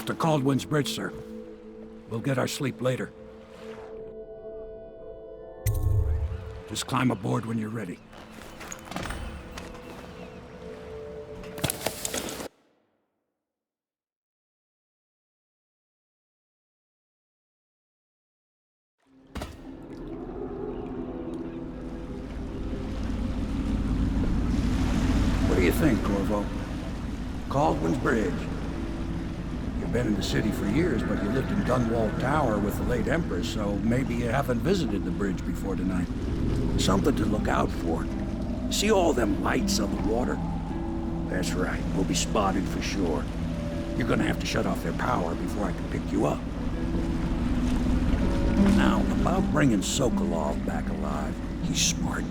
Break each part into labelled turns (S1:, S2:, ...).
S1: to Caldwell's Bridge, sir. We'll get our sleep later. Just climb aboard when you're ready. What do you think, Corvo? Caldwell's Bridge. You've been in the city for years, but you lived in Dunwall Tower with the late Empress, so maybe you haven't visited the bridge before tonight. Something to look out for. See all them lights on the water? That's right, we'll be spotted for sure. You're gonna have to shut off their power before I can pick you up. Now, about bringing Sokolov back alive, he's smart.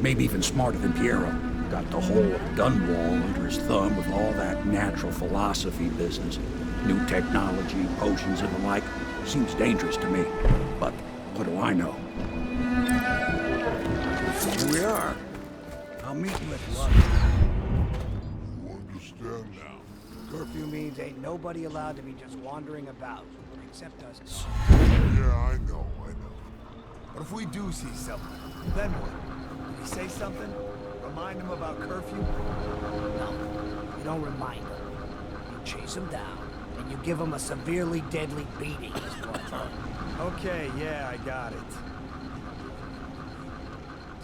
S1: Maybe even smarter than Piero. Got the whole of Dunwall under his thumb with all that natural philosophy business. New technology, potions and the like. Seems dangerous to me. But what do I know? Here we are. I'll meet you at lunch.
S2: You understand now?
S3: Curfew means ain't nobody allowed to be just wandering about, except us.
S2: Yeah, I know.
S3: But if we do see something, then what? Did he say something? Remind him about curfew? No, you don't remind him. You chase him down, and you give him a severely deadly beating. Okay, yeah, I got it.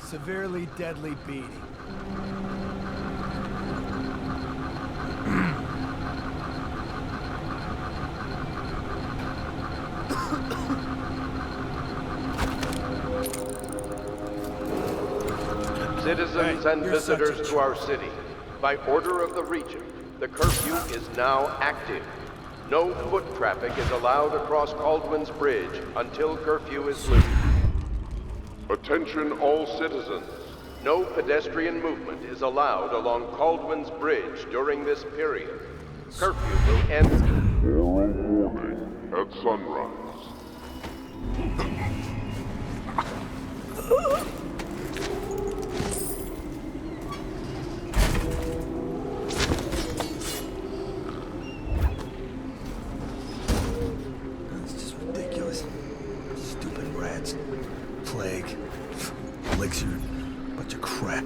S3: Severely deadly beating.
S4: Citizens and visitors to our city, by order of the Regent, the curfew is now active. No foot traffic is allowed across Caldwell's Bridge until curfew is lifted.
S2: Attention all citizens.
S4: No pedestrian movement is allowed along Caldwell's Bridge during this period. Curfew will end.
S2: Tomorrow morning at sunrise.
S3: It's just ridiculous. Stupid rats. Plague. Elixir. Bunch of crap.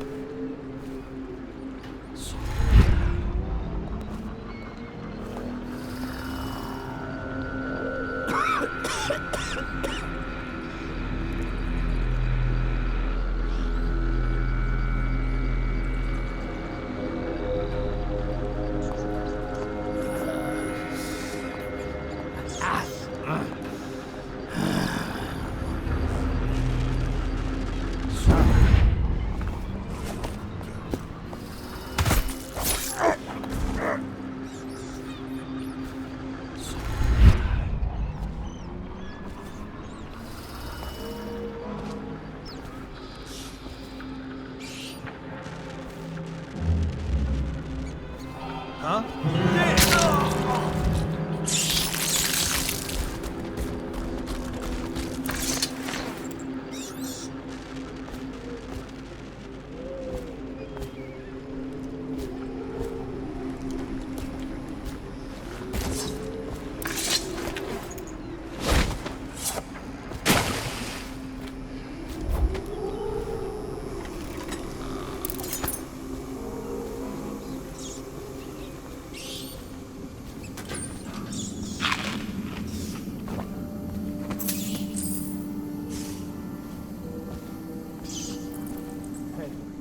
S3: Huh?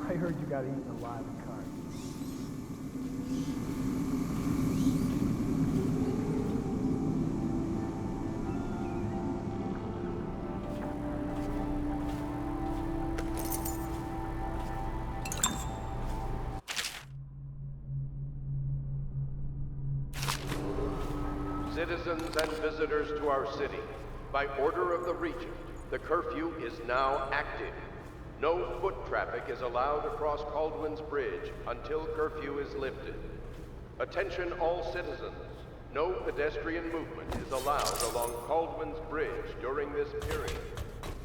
S3: I heard you got eaten alive in cars.
S4: Citizens and visitors to our city, by order of the Regent, the curfew is now active. No foot traffic is allowed across Caldwell's Bridge until curfew is lifted. Attention all citizens. No pedestrian movement is allowed along Caldwell's Bridge during this period.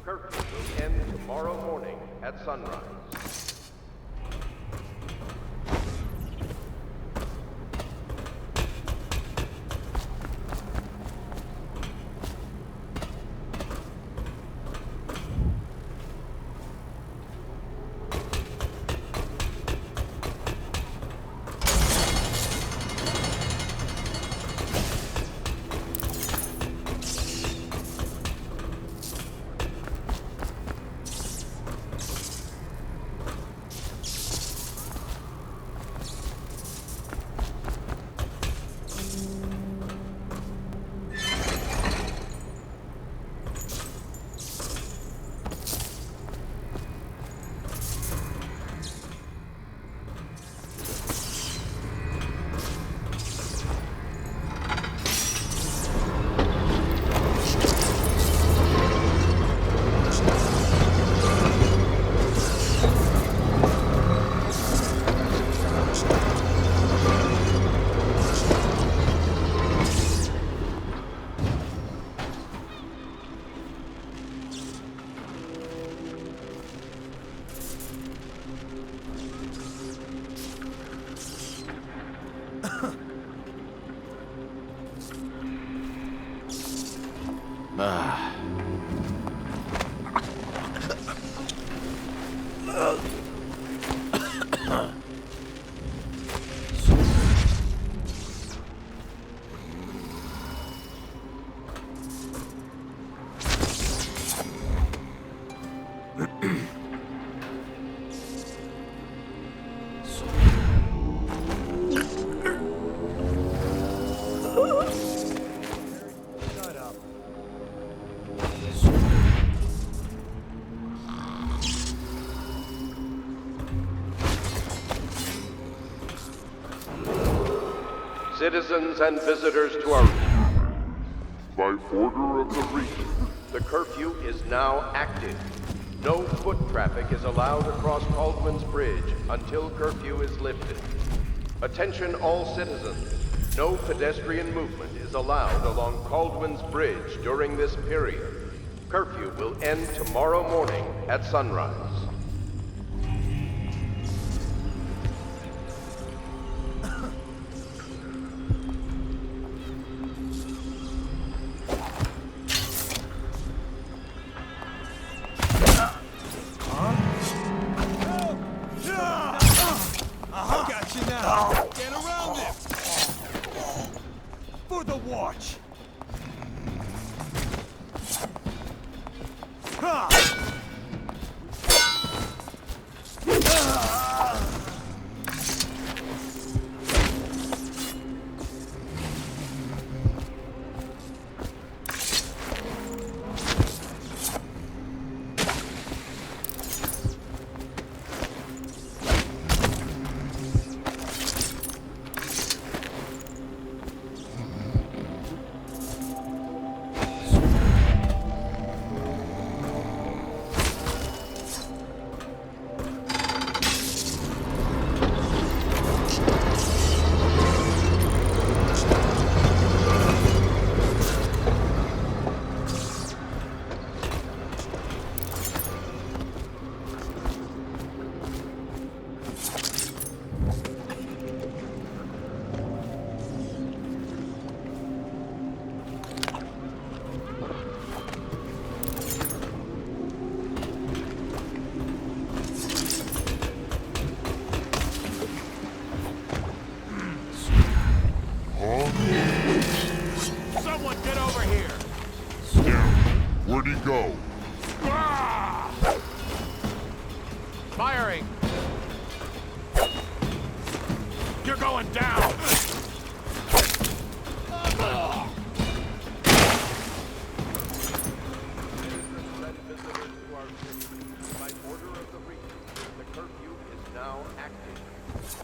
S4: Curfew will end tomorrow morning at sunrise.
S5: Ah.
S3: Shut up.
S4: Citizens and visitors to our...
S2: By order of the Regent,
S4: The curfew is now active. No foot traffic is allowed across Caldwin's Bridge until curfew is lifted. Attention all citizens. No pedestrian movement is allowed along Caldwin's Bridge during this period. Curfew will end tomorrow morning at sunrise.
S3: I got you now. Get around it. For the watch. Someone get over here.
S2: where'd he go?
S3: Firing. You're going down.
S4: By order of the Regent, the curfew is now active.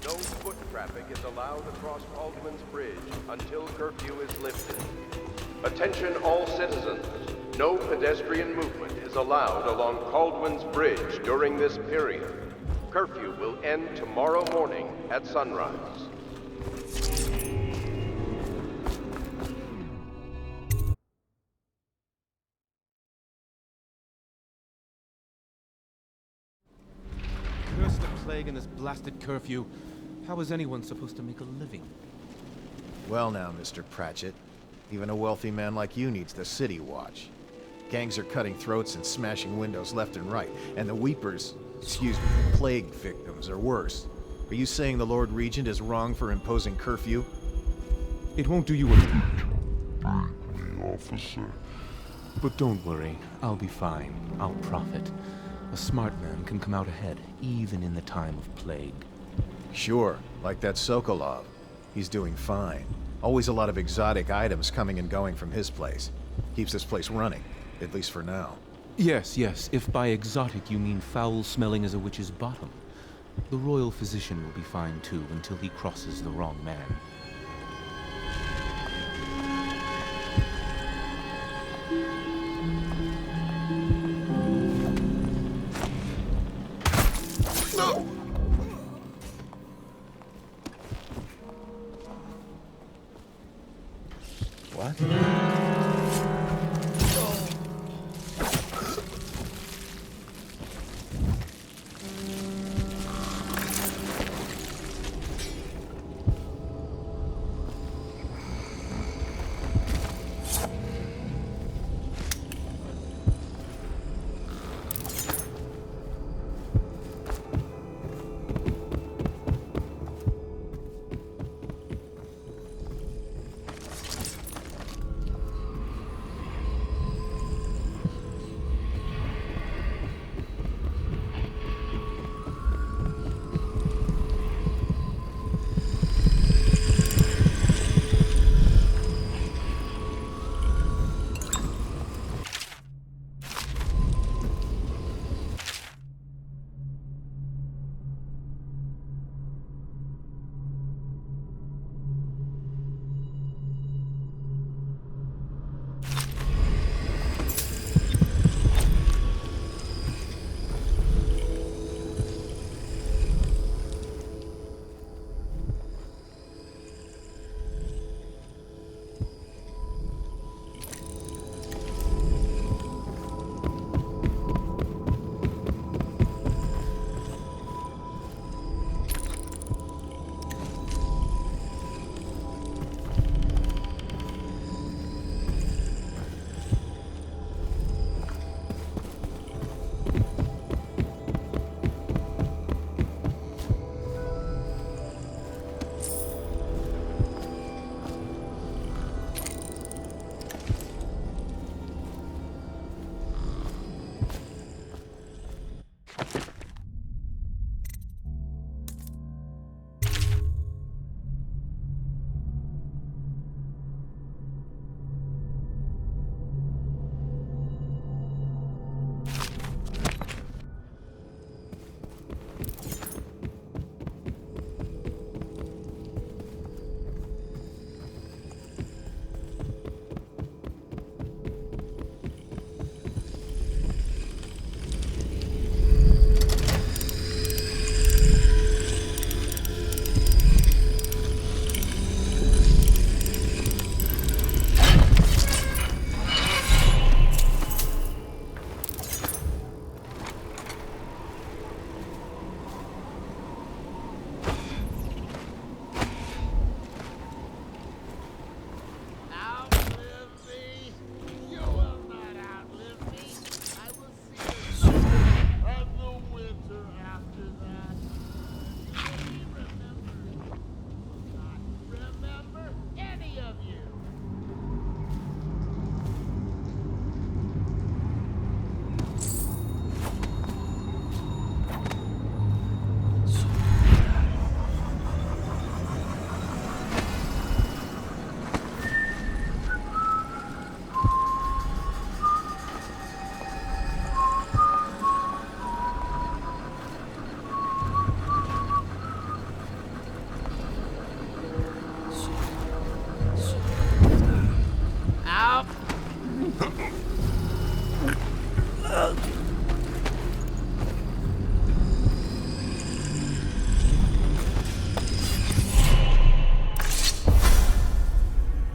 S4: No foot traffic is allowed across Caldwin's Bridge until curfew is lifted. Attention all citizens. No pedestrian movement is allowed along Caldwin's Bridge during this period. Curfew will end tomorrow morning at sunrise.
S6: Curse the plague and this blasted curfew. How is anyone supposed to make a living?
S5: Well now, Mr. Pratchett. Even a wealthy man like you needs the city watch. Gangs are cutting throats and smashing windows left and right, and the weepers, excuse me, the plague victims are worse. Are you saying the Lord Regent is wrong for imposing curfew?
S6: It won't do you any good.
S2: The officer.
S6: But don't worry, I'll be fine. I'll profit. A smart man can come out ahead, even in the time of plague.
S5: Sure, like that Sokolov. He's doing fine. Always a lot of exotic items coming and going from his place. Keeps this place running, at least for now.
S6: Yes, if by exotic you mean foul-smelling as a witch's bottom. The royal physician will be fine too, until he crosses the wrong man.
S5: What?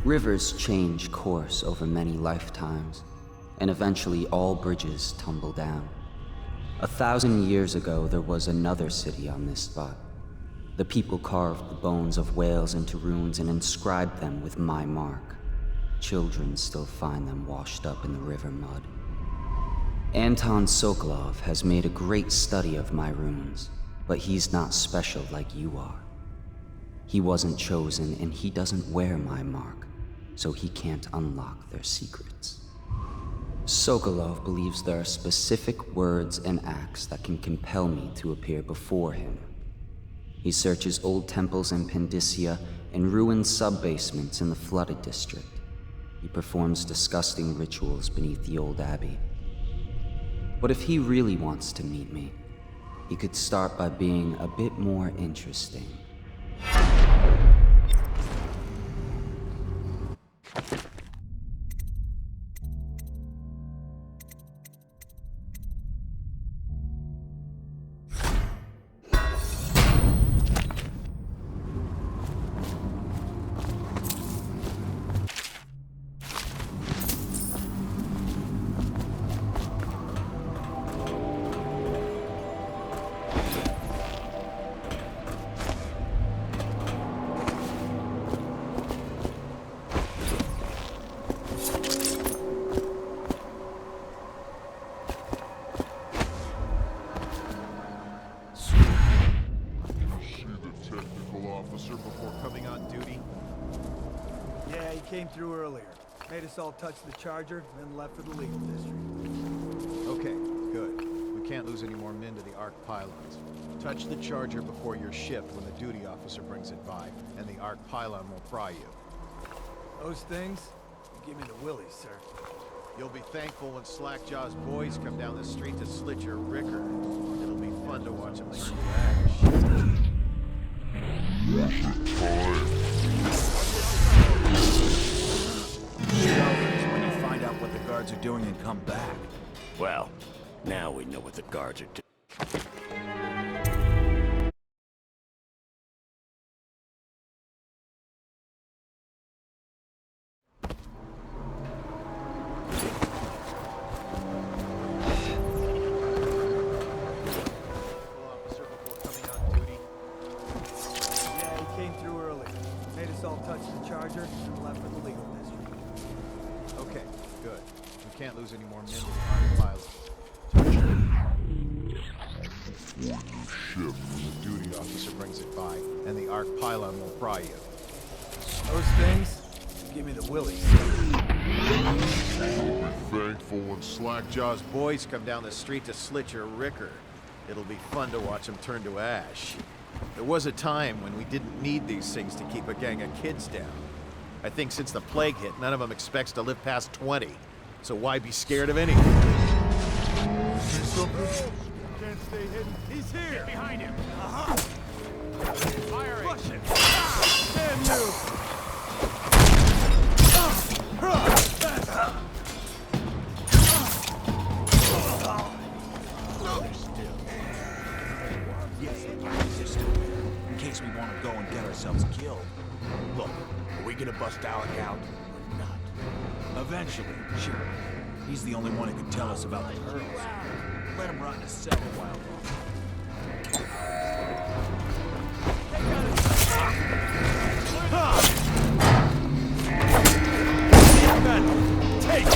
S7: Rivers change course over many lifetimes, and eventually all bridges tumble down. 1,000 years ago, there was another city on this spot. The people carved the bones of whales into runes and inscribed them with my mark. Children still find them washed up in the river mud. Anton Sokolov has made a great study of my runes, but he's not special like you are. He wasn't chosen, and he doesn't wear my mark, so he can't unlock their secrets. Sokolov believes there are specific words and acts that can compel me to appear before him. He searches old temples in Pendicia and ruined sub-basements in the flooded district. He performs disgusting rituals beneath the old abbey. But if he really wants to meet me, he could start by being a bit more interesting.
S3: Came through earlier. Made us all touch the charger, then left for the legal district.
S5: Okay, good. We can't lose any more men to the arc pylons. Touch the charger before your shift when the duty officer brings it by, and the arc pylon will fry you.
S3: Those things? Give me the willies, sir.
S5: You'll be thankful when Slackjaw's boys come down the street to slit your ricker. It'll be fun to watch them turn to ash.
S8: When you find out what the guards are doing and come back. Well, now we know what the guards are doing.
S5: Officer before coming on duty.
S3: Yeah, he came through earlier. Made us all touch the charger, then left for the legal district.
S5: Okay, good. We can't lose any more men to the arc pylon. Touch your ship when the duty officer brings it by, and the arc pylon will fry you.
S3: Those things? Give me the willies.
S2: You'll be thankful when
S5: Slackjaw's boys come down the street to slit your ricker. It'll be fun to watch them turn to ash. There was a time when we didn't need these things to keep a gang of kids down. I think since the plague hit, none of them expects to live past 20. So why be scared of anything?
S3: See something? Can't stay hidden. He's here! Get behind him! Firing! Rush him! Damn you!
S8: Yes, the guys are still there, in case we want to go and get ourselves killed. Look, are we gonna bust Alec out or not? Eventually, sure. He's the only one who can tell us about the pearls. Let him rot in a cell a while longer.
S3: Take!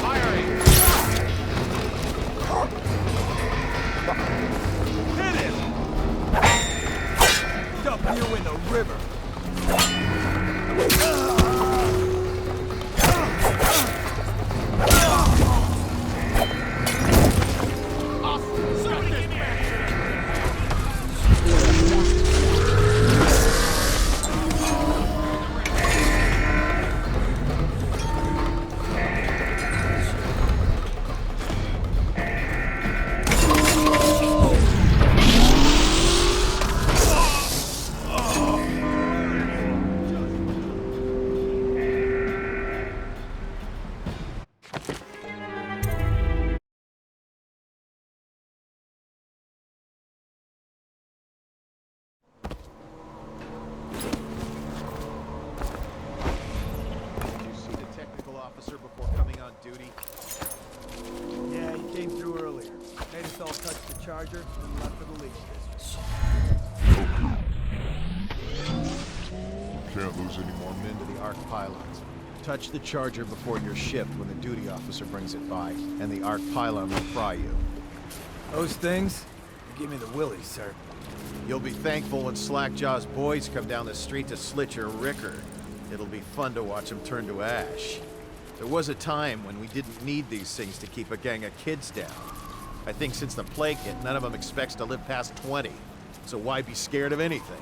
S5: Firing!
S3: Hit him! Dump you in the river! charger and left for the League District.
S2: Can't lose any more men.
S5: To the arc pylons. Touch the charger before you're shipped when the duty officer brings it by, and the arc pylon will fry you.
S3: Those things give me the willies, sir.
S5: You'll be thankful when Slackjaw's boys come down the street to slit your ricker. It'll be fun to watch them turn to ash. There was a time when we didn't need these things to keep a gang of kids down. I think since the plague hit, none of them expects to live past 20. So why be scared of anything?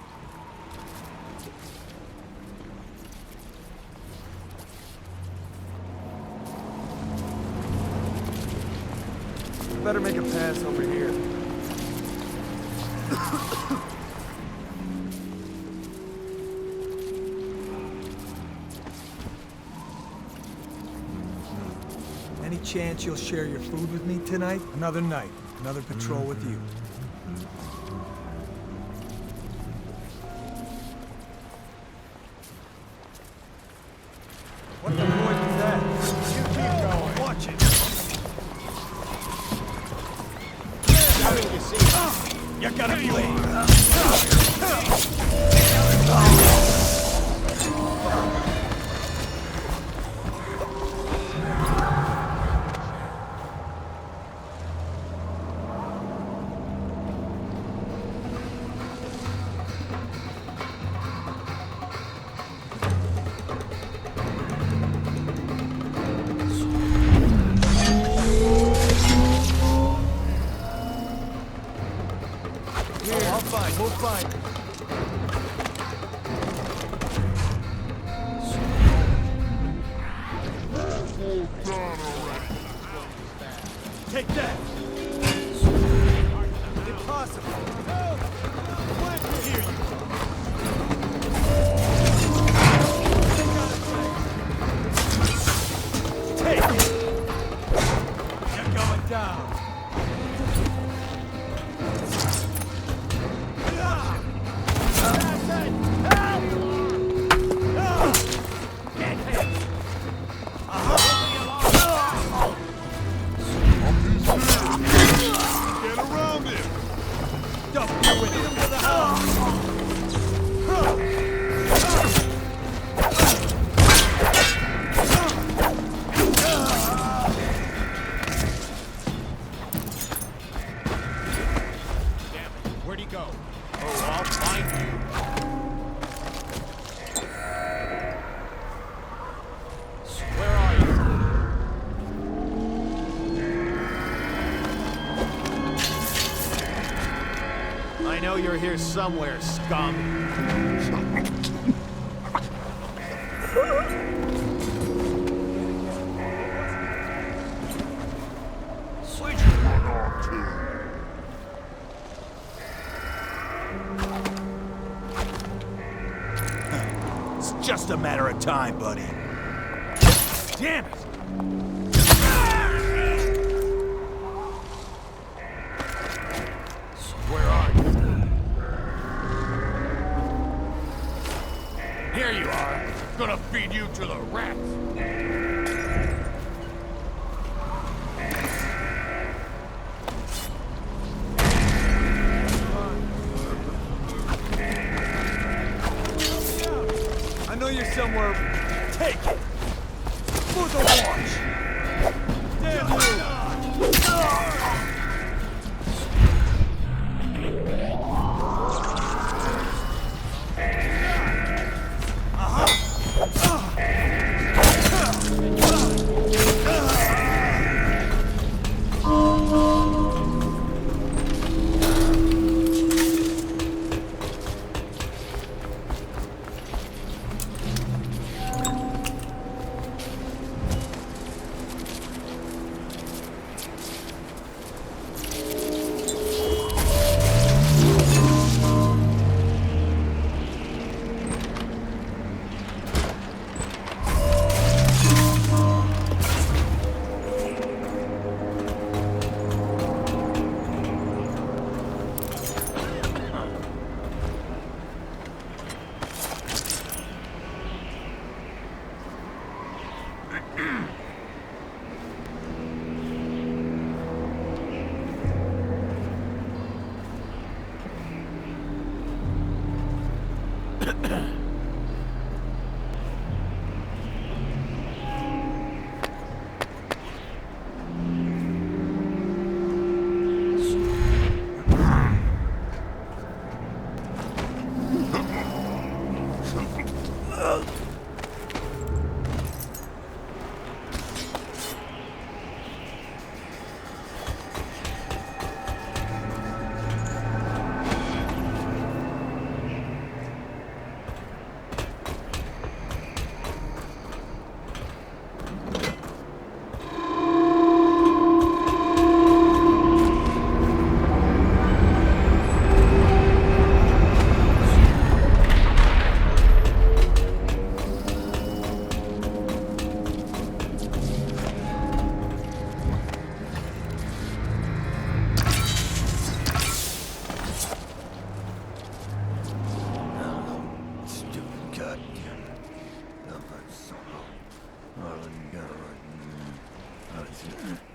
S3: Better make a pass over here. Any chance you'll share your food with me tonight? Another night, another patrol with you. What the noise was that? You keep going. Watch it. You gotta flee! We'll find it. Take that! Impossible! Help! Where to hear you? Take it! You're going down!
S5: I know you're here somewhere, scum.
S8: It's just a matter of time, buddy. Damn it! Where are you? Here you are. Gonna feed you to the rats.
S3: I know you're somewhere. Take it! For the watch! Damn you!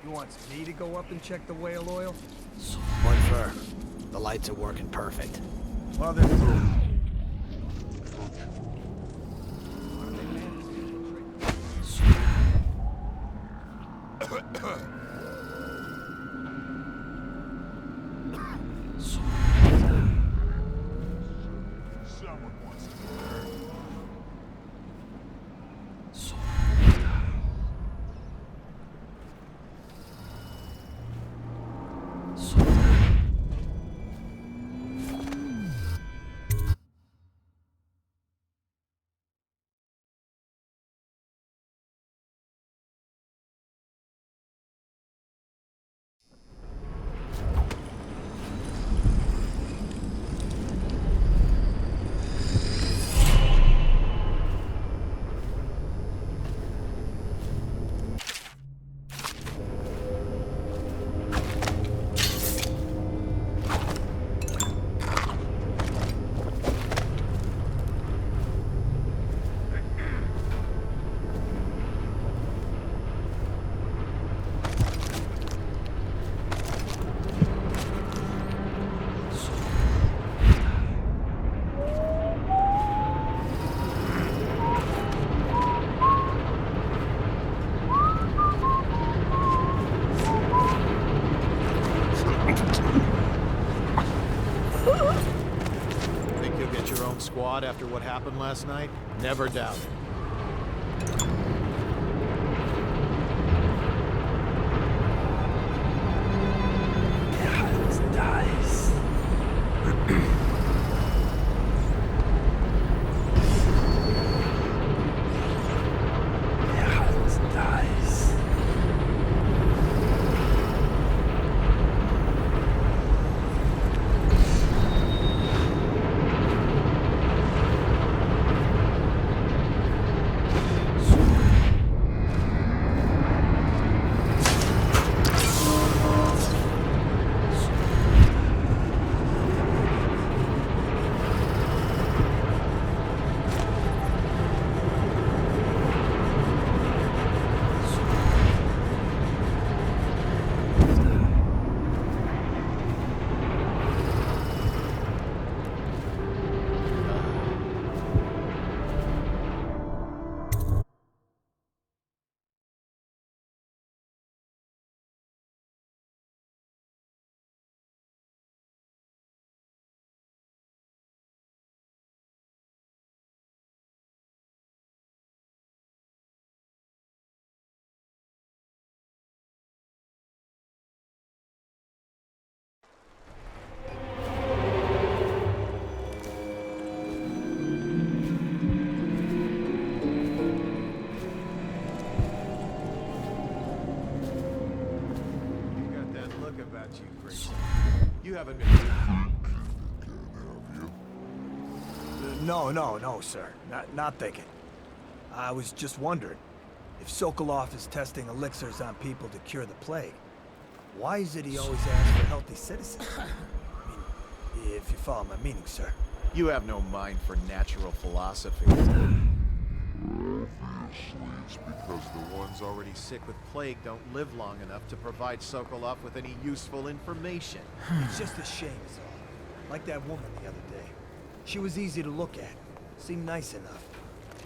S3: He wants me to go up and check the whale oil?
S9: What for? The lights are working perfect.
S3: Well, there's...
S2: Someone wants to learn.
S5: Think you'll get your own squad after what happened last night? Never doubt it.
S9: Dies. Dies.
S5: You got that look about you, Grayson. You haven't been...
S3: No, sir. Not thinking. I was just wondering, if Sokolov is testing elixirs on people to cure the plague, why is it he always asks for healthy citizens? I mean, if you follow my meaning, sir.
S5: You have no mind for natural philosophy.
S2: Obviously, it's because the ones
S5: Already sick with plague don't live long enough to provide Sokoloff with any useful information.
S3: It's just a shame, is all. Like that woman the other day. She was easy to look at. Seemed nice enough.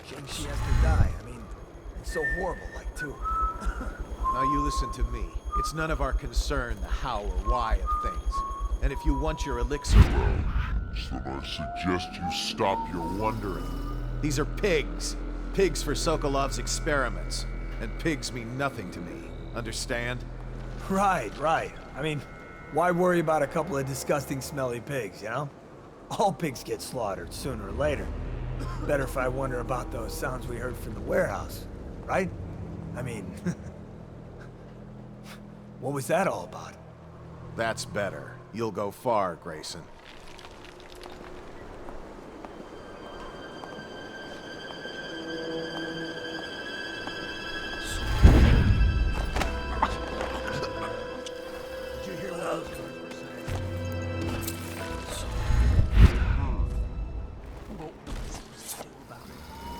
S3: Shame she has to die. I mean, it's so horrible, like, too.
S5: Now you listen to me. It's none of our concern the how or why of things. And if you want your elixir,
S2: then I suggest you stop your wondering.
S5: these are pigs. Pigs for Sokolov's experiments. And pigs mean nothing to me. Understand?
S3: Right. I mean, why worry about a couple of disgusting, smelly pigs, you know? All pigs get slaughtered sooner or later. Better if I wonder about those sounds we heard from the warehouse, right? I mean, what was that all about?
S5: That's better. You'll go far, Grayson.
S3: Did you hear what those guards were saying?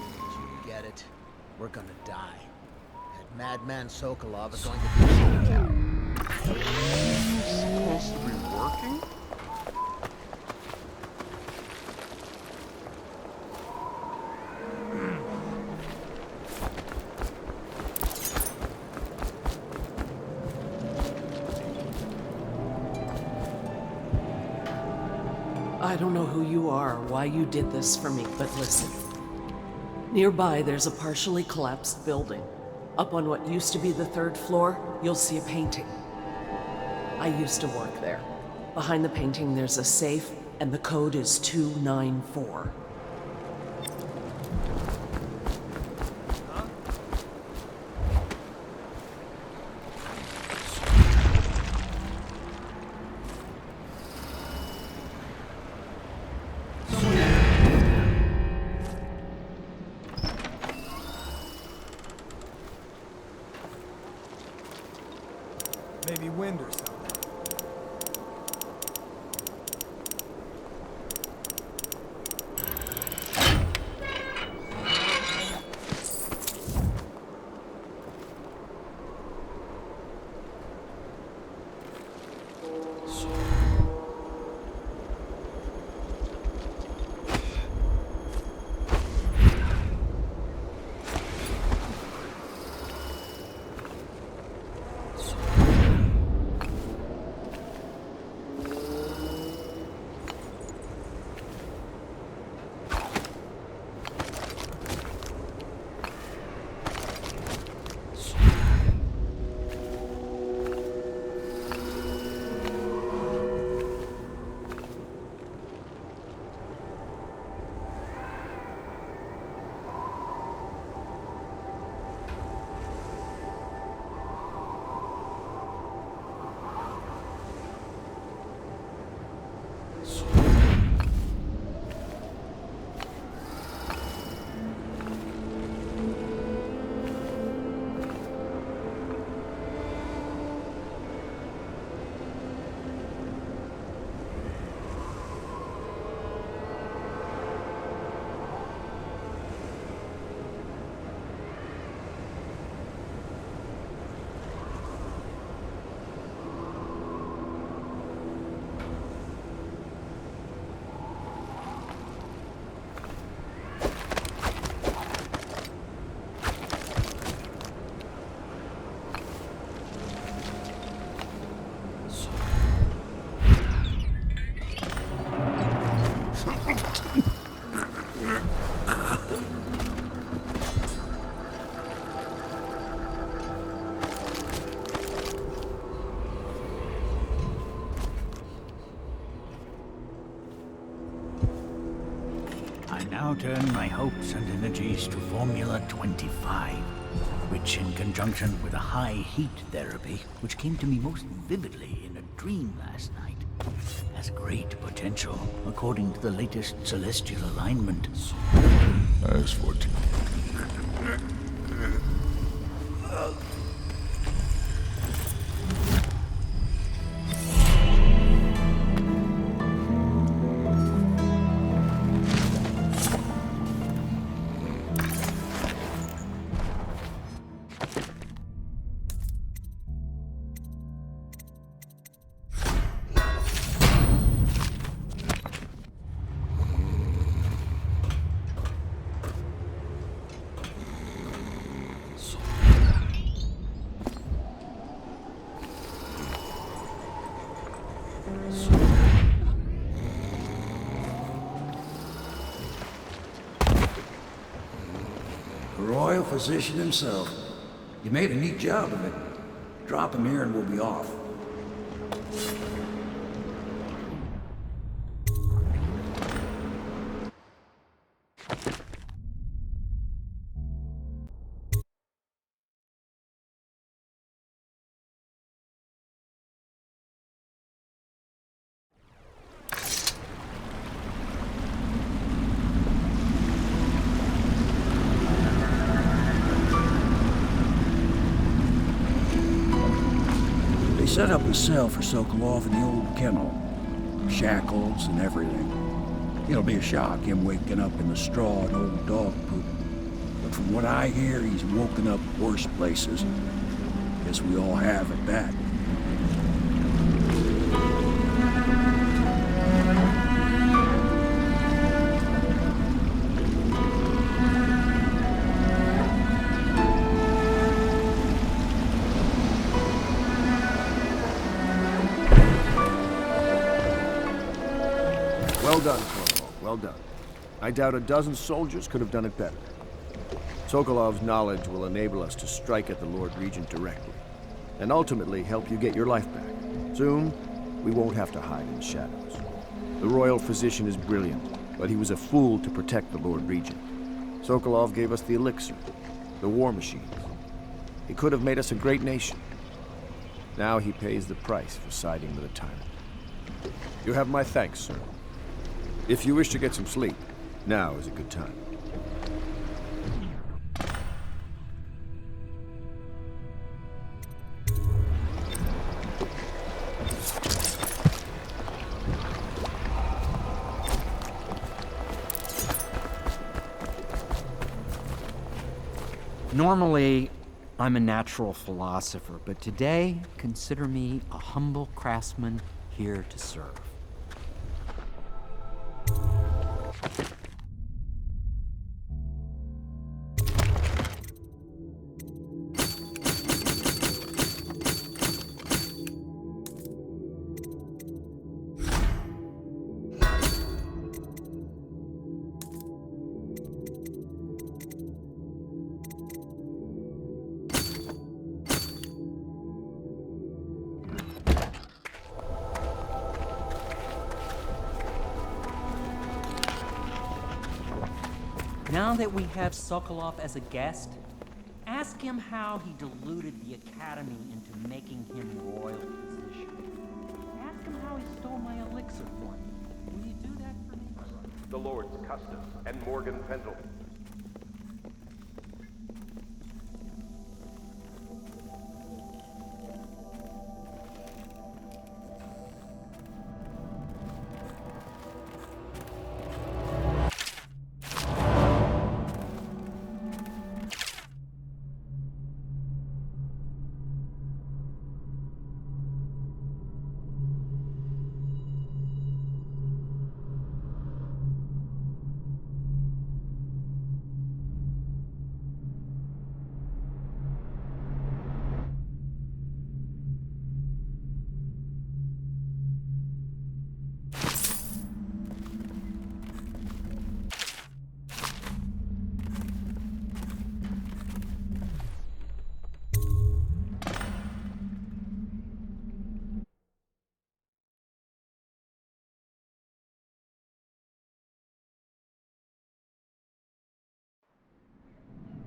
S9: Did you get it? We're gonna die. Madman Sokolov is going to be shot down.
S2: Supposed to be working?
S10: I don't know who you are or why you did this for me, but listen. Nearby, there's a partially collapsed building. Up on what used to be the 3rd floor, you'll see a painting. I used to work there. Behind the painting, there's a safe, and the code is 294.
S3: Maybe wind or something.
S11: Now turn my hopes and energies to Formula 25, which in conjunction with a high heat therapy, which came to me most vividly in a dream last night, has great potential according to the latest celestial alignment.
S2: As for
S1: The royal physician himself. You made a neat job of it. Drop him here and we'll be off. They set up a cell for Sokolov in the old kennel. Shackles and everything. It'll be a shock, him waking up in the straw and old dog poop. But but from what I hear, he's woken up worse places. Guess we all have at that.
S12: Well done, Corvo. Well done. I doubt a dozen soldiers could have done it better. Sokolov's knowledge will enable us to strike at the Lord Regent directly, and ultimately help you get your life back. Soon, we won't have to hide in the shadows. The royal physician is brilliant, but he was a fool to protect the Lord Regent. Sokolov gave us the elixir, the war machines. He could have made us a great nation. Now he pays the price for siding with a tyrant. You have my thanks, sir. If you wish to get some sleep, now is a good time.
S13: Normally, I'm a natural philosopher, but today, consider me a humble craftsman here to serve. Now that we have Sokolov as a guest, ask him how he deluded the Academy into making him royal physician. Ask him how he stole my elixir for me. Will you do that for me?
S4: The Lord's Custom and Morgan Pendleton.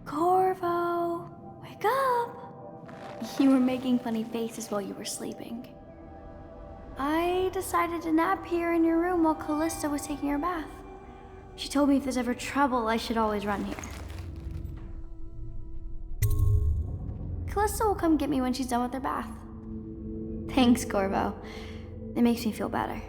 S14: Corvo, wake up! You were making funny faces while you were sleeping. I decided to nap here in your room while Callista was taking her bath. She told me if there's ever trouble, I should always run here. Callista will come get me when she's done with her bath. Thanks, Corvo. It makes me feel better.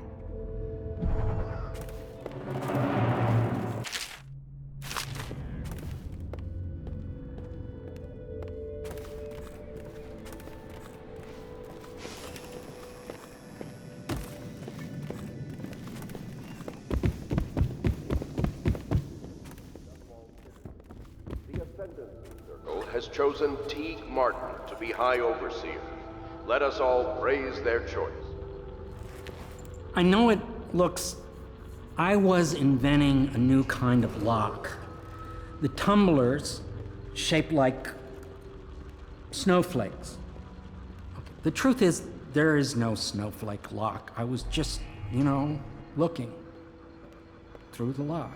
S4: Has chosen Teague Martin to be High Overseer. Let us all praise their choice.
S13: I know it looks... I was inventing a new kind of lock. The tumblers, shaped like snowflakes. The truth is, there is no snowflake lock. I was just, looking through the lock.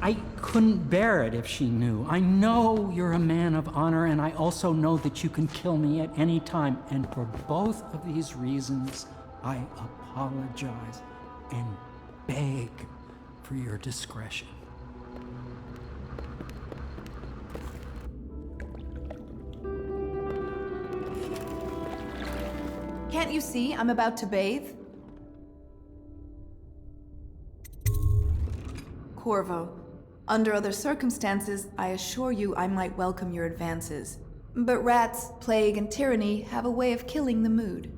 S13: I couldn't bear it if she knew. I know you're a man of honor, and I also know that you can kill me at any time. And for both of these reasons, I apologize and beg for your discretion.
S15: Can't you see I'm about to bathe? Corvo. Under other circumstances, I assure you I might welcome your advances. But rats, plague, and tyranny have a way of killing the mood.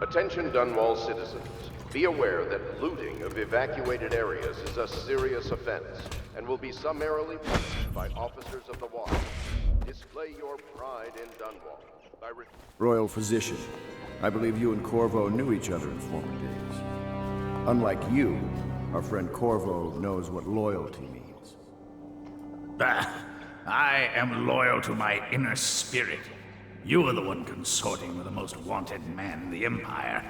S4: Attention Dunwall citizens. Be aware that looting of evacuated areas is a serious offense and will be summarily punished by officers of the watch. Display your pride in Dunwall by
S12: Royal Physician, I believe you and Corvo knew each other in former days. Unlike you, our friend Corvo knows what loyalty means.
S11: I am loyal to my inner spirit. You are the one consorting with the most wanted man in the Empire.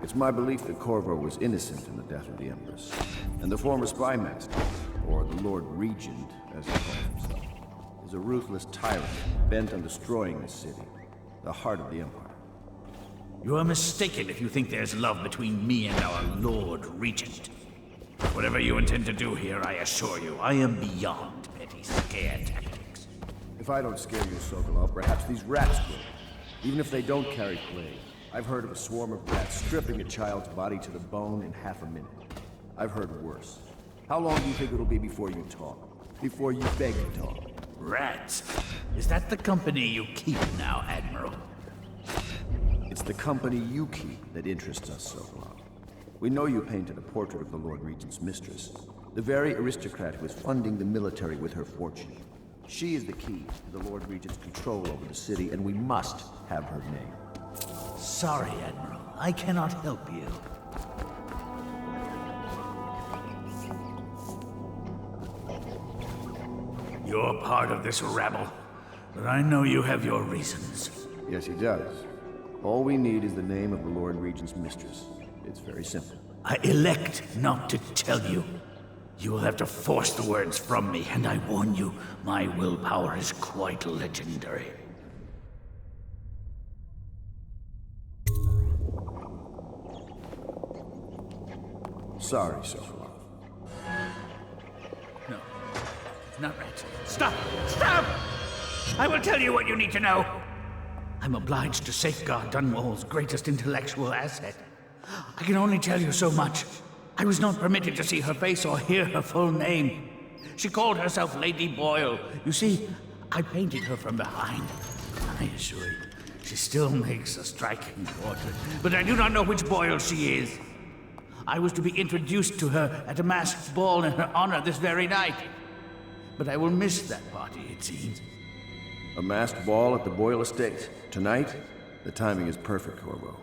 S12: It's my belief that Corvo was innocent in the death of the Empress, and the former spy master, or the Lord Regent, as he calls himself, is a ruthless tyrant bent on destroying this city, the heart of the Empire.
S11: You are mistaken if you think there's love between me and our Lord Regent. Whatever you intend to do here, I assure you, I am beyond petty scare tactics.
S12: If I don't scare you, Sokolov, perhaps these rats will. Even if they don't carry plague. I've heard of a swarm of rats stripping a child's body to the bone in half a minute. I've heard worse. How long do you think it'll be before you talk? Before you beg to talk?
S11: Rats? Is that the company you keep now, Admiral?
S12: It's the company you keep that interests us, Sokolov. We know you painted a portrait of the Lord Regent's mistress, the very aristocrat who is funding the military with her fortune. She is the key to the Lord Regent's control over the city, and we must have her name.
S11: Sorry, Admiral. I cannot help you. You're part of this rabble, but I know you have your reasons.
S12: Yes, he does. All we need is the name of the Lord Regent's mistress. It's very simple.
S11: I elect not to tell you. You will have to force the words from me, and I warn you, my willpower is quite legendary.
S12: Sorry, Sokolov.
S11: No, not rats. Stop! Stop! I will tell you what you need to know. I'm obliged to safeguard Dunwall's greatest intellectual asset. I can only tell you so much. I was not permitted to see her face or hear her full name. She called herself Lady Boyle. You see, I painted her from behind. I assure you, she still makes a striking portrait, but I do not know which Boyle she is. I was to be introduced to her at a masked ball in her honor this very night. But I will miss that party, it seems.
S12: A masked ball at the Boyle estate. Tonight? The timing is perfect, Corvo.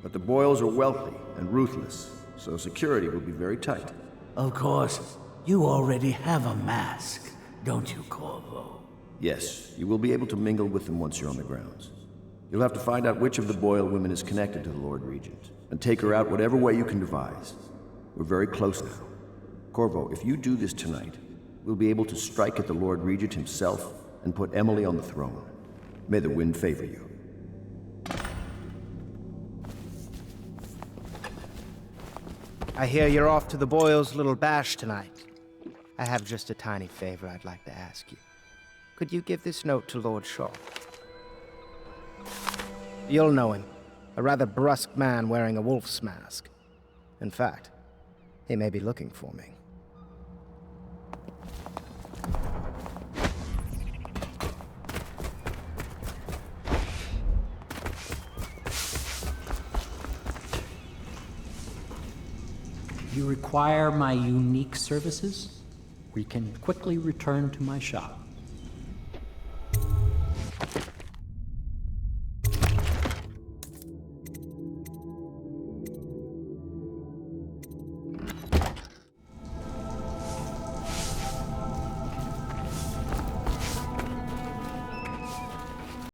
S12: But the Boyles are wealthy and ruthless, so security will be very tight.
S11: Of course. You already have a mask, don't you, Corvo?
S12: Yes, you will be able to mingle with them once you're on the grounds. You'll have to find out which of the Boyle women is connected to the Lord Regent, and take her out whatever way you can devise. We're very close now. Corvo, if you do this tonight, we'll be able to strike at the Lord Regent himself and put Emily on the throne. May the wind favor you.
S9: I hear you're off to the Boyles' little bash tonight. I have just a tiny favor I'd like to ask you. Could you give this note to Lord Shaw? You'll know him. A rather brusque man wearing a wolf's mask. In fact, he may be looking for me.
S13: You require my unique services? We can quickly return to my shop.